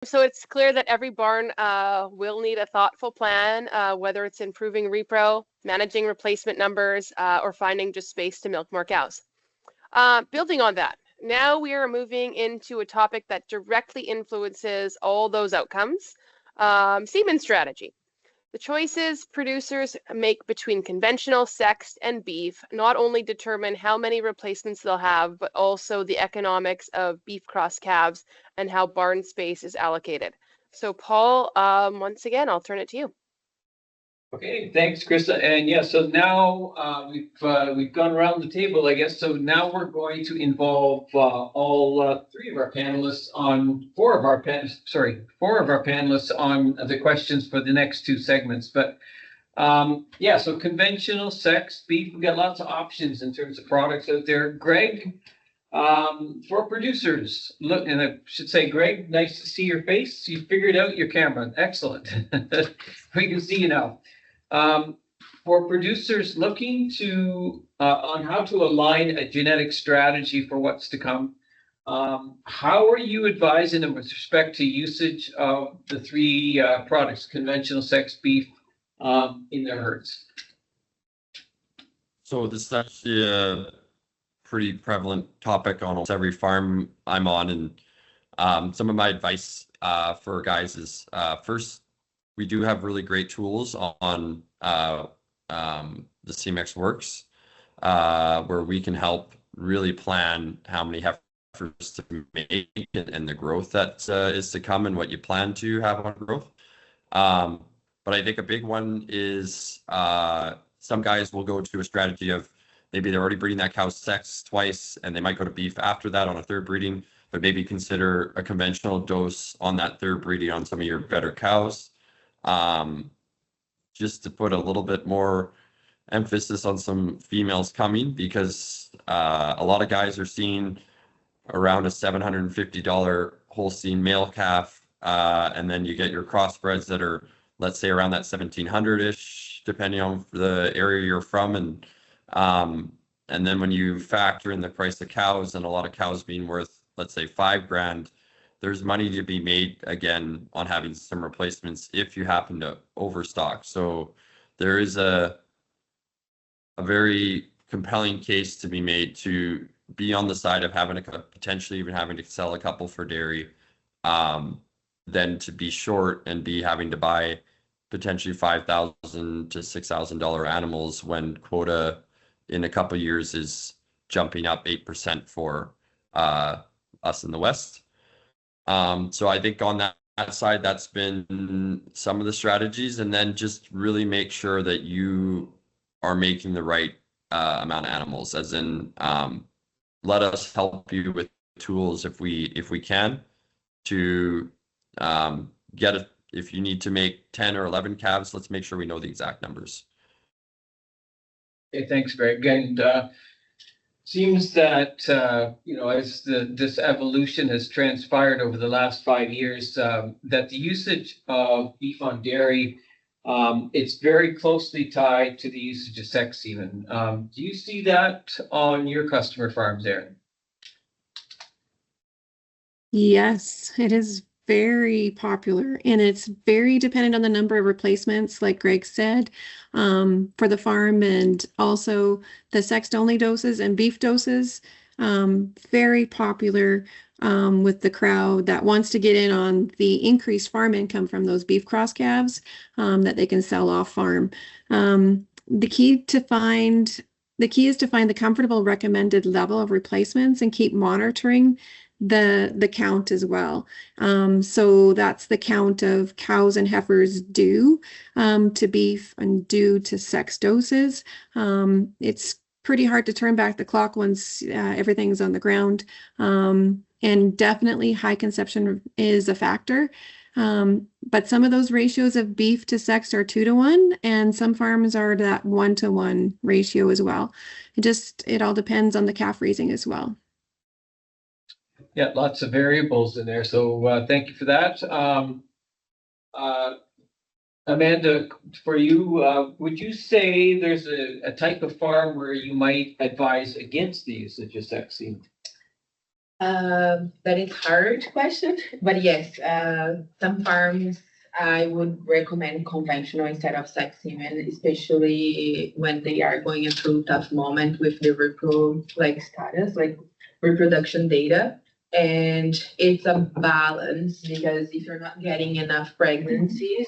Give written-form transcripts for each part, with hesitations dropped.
So it's clear that every barn will need a thoughtful plan, whether it's improving repro, managing replacement numbers, or finding just space to milk more cows. Building on that, now we are moving into a topic that directly influences all those outcomes, semen strategy. The choices producers make between conventional, sexed, and beef not only determine how many replacements they'll have, but also the economics of beef cross calves and how barn space is allocated. So Paul, once again, I'll turn it to you. Okay, thanks, Krista. And yeah, so now we've gone around the table, I guess. So now we're going to involve all three of our panelists on four of our panelists on the questions for the next two segments. But yeah, so conventional, sex, beef, we've got lots of options in terms of products out there. Greg, for producers, look, and I should say, Greg, nice to see your face. You figured out your camera. Excellent. We can see you now. For producers looking to on how to align a genetic strategy for what's to come, how are you advising them with respect to usage of the three products, conventional, sex, beef, in their herds? So this is actually a pretty prevalent topic on almost every farm I'm on, and some of my advice for guys is first, we do have really great tools on the CMX Works, where we can help really plan how many heifers to make and the growth that is to come and what you plan to have on growth. But I think a big one is some guys will go to a strategy of maybe they're already breeding that cow sex twice and they might go to beef after that on a third breeding, but maybe consider a conventional dose on that third breeding on some of your better cows. Just to put a little bit more emphasis on some females coming, because a lot of guys are seeing around a $750 Holstein male calf, and then you get your crossbreds that are, let's say, around that 1700-ish, depending on the area you're from, and then when you factor in the price of cows and a lot of cows being worth, let's say, $5,000, there's money to be made again on having some replacements if you happen to overstock. So there is a very compelling case to be made to be on the side of having potentially even having to sell a couple for dairy, than to be short and be having to buy potentially $5,000 to $6,000 animals when quota in a couple of years is jumping up 8% for us in the West. So I think on that side, that's been some of the strategies, and then just really make sure that you are making the right amount of animals, as in let us help you with tools if we can to get it. If you need to make 10 or 11 calves, let's make sure we know the exact numbers. Okay, thanks, Greg. And seems that as this evolution has transpired over the last 5 years, that the usage of beef on dairy, it's very closely tied to the usage of sex semen. Do you see that on your customer farms, Erin? Yes, it is very popular, and it's very dependent on the number of replacements, like Greg said, for the farm, and also the sexed only doses and beef doses. Very popular with the crowd that wants to get in on the increased farm income from those beef cross calves that they can sell off farm. The key is to find the comfortable recommended level of replacements and keep monitoring the count as well. So that's the count of cows and heifers due to beef and due to sex doses. It's pretty hard to turn back the clock once everything's on the ground. And definitely high conception is a factor. But some of those ratios of beef to sex are 2-to-1, and some farms are that 1-to-1 ratio as well. It all depends on the calf raising as well. Yeah, lots of variables in there. So thank you for that. Amanda, for you, would you say there's a type of farm where you might advise against the usage of sex semen? That is hard question, but yes, some farms I would recommend conventional instead of sex semen, especially when they are going through tough moment with the status, like reproduction data. And it's a balance because if you're not getting enough pregnancies,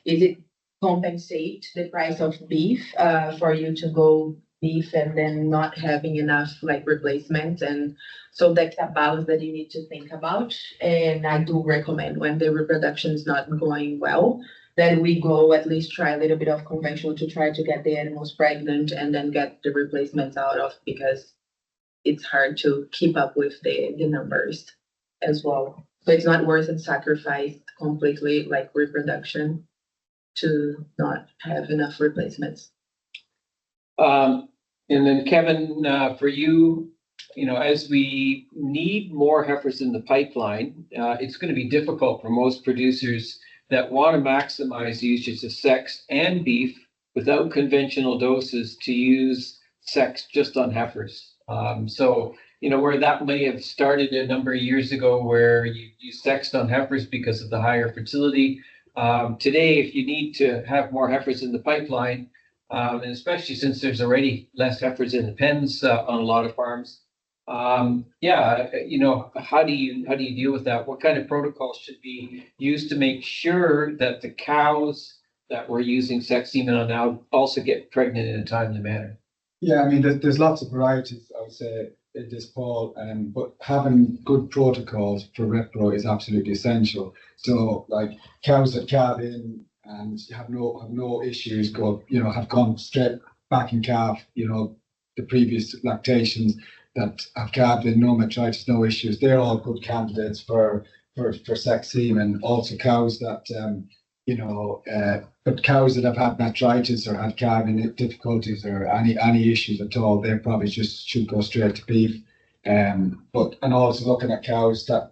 is it compensate the price of beef for you to go beef and then not having enough like replacements, and so that's a balance that you need to think about. And I do recommend when the reproduction is not going well, that we go at least try a little bit of conventional to try to get the animals pregnant and then get the replacements out of, because it's hard to keep up with the numbers as well. So it's not worth it sacrifice completely like reproduction to not have enough replacements. And then Kevin, for you, as we need more heifers in the pipeline, it's going to be difficult for most producers that want to maximize usage of sex and beef without conventional doses to use sex just on heifers. So, where that may have started a number of years ago where you sexed on heifers because of the higher fertility. Today, if you need to have more heifers in the pipeline, and especially since there's already less heifers in the pens on a lot of farms, how do you deal with that? What kind of protocols should be used to make sure that the cows that we're using sex semen on now also get pregnant in a timely manner? Yeah, I mean, there's lots of varieties, I would say, in this, Paul, but having good protocols for repro is absolutely essential. So, like cows that calve in and have no issues, have gone straight back in calf, the previous lactations that have calved in, no metritis, no issues. They're all good candidates for sex semen. Also cows that but cows that have had metritis or had calving difficulties or any issues at all, they probably just should go straight to beef. And also looking at cows that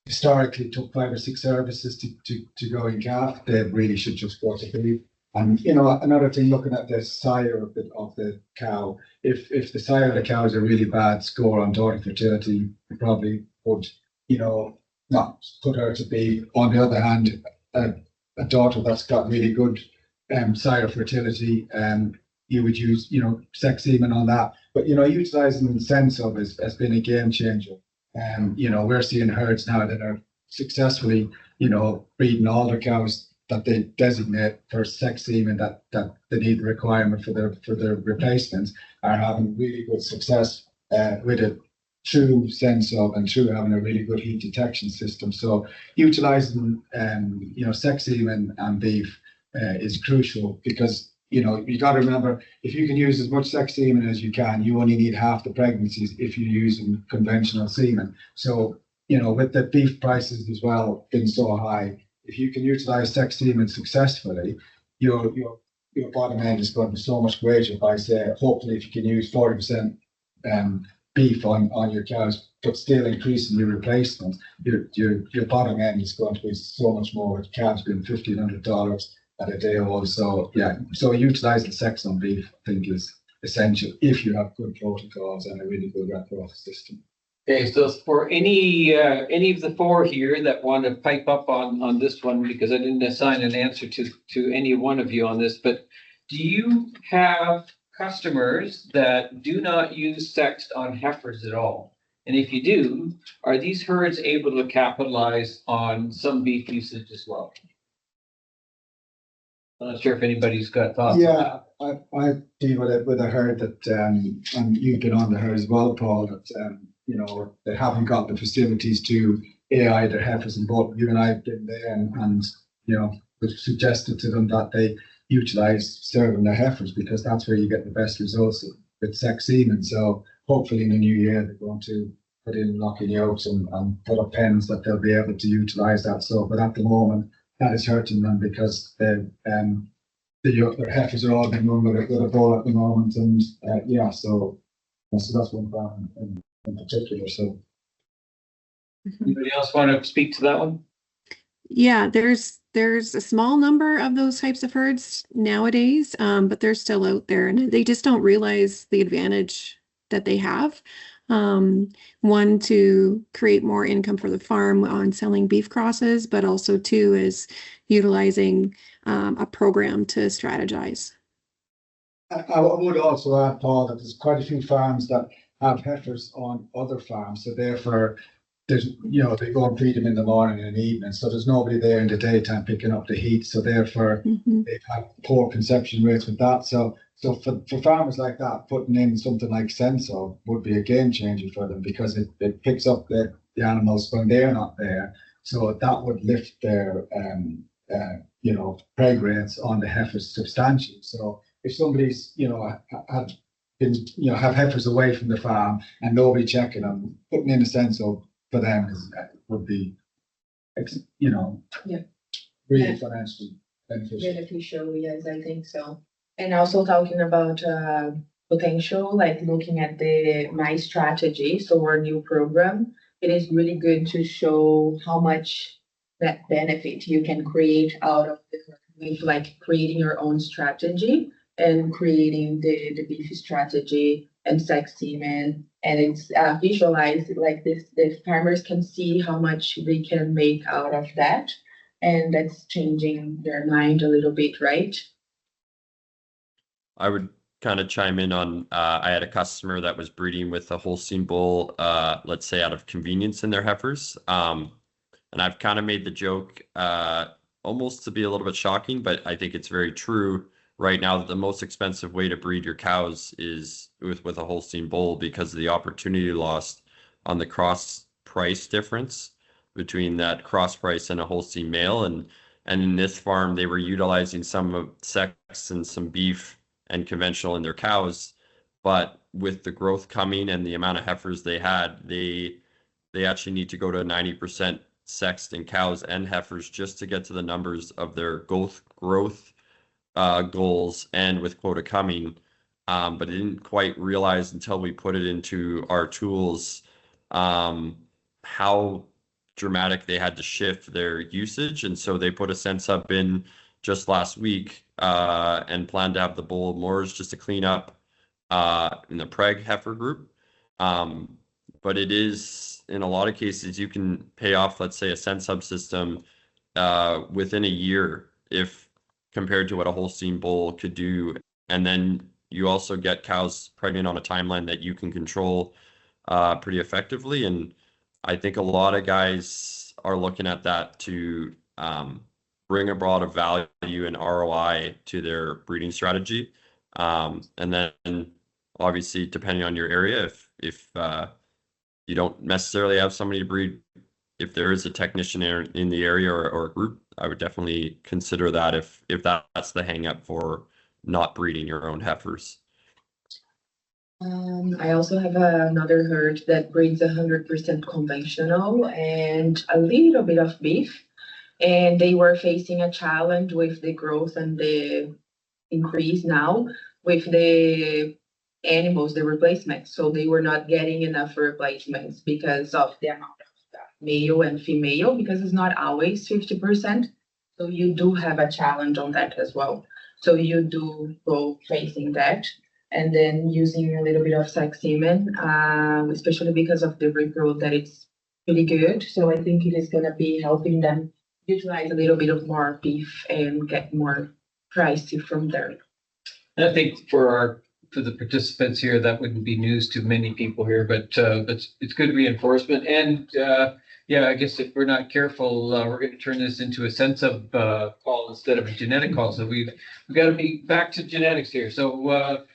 historically took 5 or 6 services to go in calf, they really should just go to beef. And another thing, looking at the sire of the cow, if the sire of the cow is a really bad score on daughter fertility, you probably would not put her to beef. On the other hand, a daughter that's got really good sire fertility, you would use sex semen on that. But utilizing the sense of has been a game changer. We're seeing herds now that are successfully breeding all their cows that they designate for sex semen that they need the requirement for their replacements, are having really good success with a true sense of and through having a really good heat detection system. So utilizing sex semen and beef is crucial, because you got to remember, if you can use as much sex semen as you can, you only need half the pregnancies if you're using conventional semen. So with the beef prices as well being so high, if you can utilize sex semen successfully, your bottom end is going to be so much greater by, say, hopefully if you can use 40% beef on your cows, but still increasing your replacement, your bottom end is going to be so much more, with calves being $1,500 at a day old. So utilizing sex on beef, I think, is essential if you have good protocols and a really good repro system. Okay, so for any of the 4 here that want to pipe up on this one, because I didn't assign an answer to any one of you on this, but do you have customers that do not use sex on heifers at all? And if you do, are these herds able to capitalize on some beef usage as well? I'm not sure if anybody's got thoughts. Yeah, I deal with a herd that, and you've been on the herd as well, Paul, that they haven't got the facilities to AI their heifers, and both you and I have been there and we've suggested to them that they utilize serving their heifers, because that's where you get the best results with sex semen. So hopefully in the new year they're going to put in locking yolks and put up pens that they'll be able to utilize that. So, but at the moment that is hurting them, because their heifers are all being run with a bull at the moment, and so that's one problem in particular. So anybody else want to speak to that one? Yeah, there's a small number of those types of herds nowadays, but they're still out there, and they just don't realize the advantage that they have. One, to create more income for the farm on selling beef crosses, but also two is utilizing a program to strategize. I would also add, Paul, that there's quite a few farms that have heifers on other farms, so therefore there's, they go and feed them in the morning and evening, so there's nobody there in the daytime picking up the heat, so therefore they've had poor conception rates with that. So for farmers like that, putting in something like Senso would be a game changer for them, because it picks up the animals when they're not there. So that would lift their preg rates on the heifers substantially. So if somebody's had been have heifers away from the farm and nobody checking them, putting in a Senso for them would be really financially beneficial. Yes, I think so. And also talking about potential, like looking at my strategy, so our new program, it is really good to show how much that benefit you can create out of with like creating your own strategy and creating the beef strategy and sex semen, and it's visualized like this. The farmers can see how much they can make out of that, and that's changing their mind a little bit, right? I would kind of chime in on, I had a customer that was breeding with a Holstein bull, let's say out of convenience in their heifers. And I've kind of made the joke, almost to be a little bit shocking, but I think it's very true right now that the most expensive way to breed your cows is with a Holstein bull, because of the opportunity lost on the cross price difference between that cross price and a Holstein male. And in this farm, they were utilizing some of sex and some beef and conventional in their cows, but with the growth coming and the amount of heifers they had, they actually need to go to 90% sexed in cows and heifers just to get to the numbers of their growth goals, and with quota coming. But I didn't quite realize until we put it into our tools how dramatic they had to shift their usage. And so they put a sense up in just last week and plan to have the bull mores just to clean up in the preg heifer group. But it is, in a lot of cases, you can pay off, let's say, a Sen subsystem within a year, if compared to what a Holstein bull could do. And then you also get cows pregnant on a timeline that you can control pretty effectively. And I think a lot of guys are looking at that to bring a broad of value and ROI to their breeding strategy. And then obviously, depending on your area, if you don't necessarily have somebody to breed, if there is a technician in the area or a group, I would definitely consider that if that's the hang up for not breeding your own heifers. I also have another herd that breeds 100% conventional and a little bit of beef. And they were facing a challenge with the growth and the increase now with the animals, the replacements. So they were not getting enough replacements because of the amount of male and female, because it's not always 50%. So you do have a challenge on that as well. So you do go facing that. And then using a little bit of sex semen, especially because of the regrowth, that it's pretty good. So I think it is going to be helping them utilize a little bit of more beef and get more pricey from there. And I think for the participants here, that wouldn't be news to many people here, but it's good reinforcement. And yeah, I guess if we're not careful, we're going to turn this into a sense of call instead of a genetic call. So we've got to be back to genetics here. So